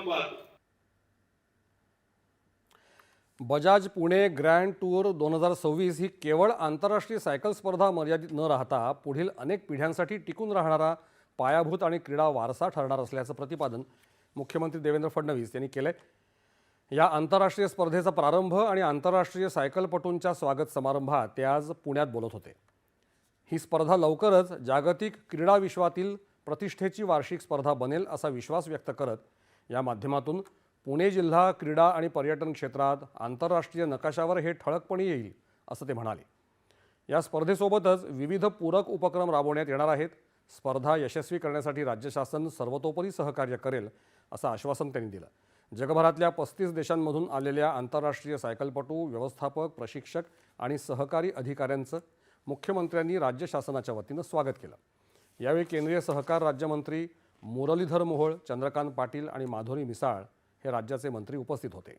पाहतो. Bajaj Pune grand tour 2026 ही केवळ आंतरराष्ट्रीय सायकल स्पर्धा मर्यादित न राहता पुढील अनेक पिढ्यांसाठी टिकून राहणारा पायाभूत आणि क्रीडा वारसा ठरणार असल्याचं प्रतिपादन मुख्यमंत्री देवेंद्र फडणवीस यांनी केलंय. या आंतरराष्ट्रीय स्पर्धेचा प्रारंभ आणि आंतरराष्ट्रीय सायकलपटूंच्या स्वागत समारंभात ते आज पुण्यात बोलत होते. ही स्पर्धा लवकरच जागतिक क्रीडा विश्वातील प्रतिष्ठेची वार्षिक स्पर्धा बनेल असा विश्वास व्यक्त करत या माध्यमातून पुणे जिल्हा क्रीडा आणि पर्यटन क्षेत्रात आंतरराष्ट्रीय नकाशावर हे ठळकपणे येईल असं ते म्हणाले. या स्पर्धेसोबतच विविध पूरक उपक्रम राबवण्यात येणार आहेत. स्पर्धा यशस्वी करण्यासाठी राज्य शासन सर्वतोपरी सहकार्य करेल असं आश्वासन त्यांनी दिलं. जगभरातल्या 35 देशांमधून आलेल्या आंतरराष्ट्रीय सायकलपटू, व्यवस्थापक, प्रशिक्षक आणि सहकारी अधिकाऱ्यांचं मुख्यमंत्र्यांनी राज्य शासनाच्या वतीनं स्वागत केलं. यावेळी केंद्रीय सहकार राज्यमंत्री मुरलीधर मोहोळ, चंद्रकांत पाटील आणि माधुरी मिसाळ हे राज्याचे मंत्री उपस्थित होते.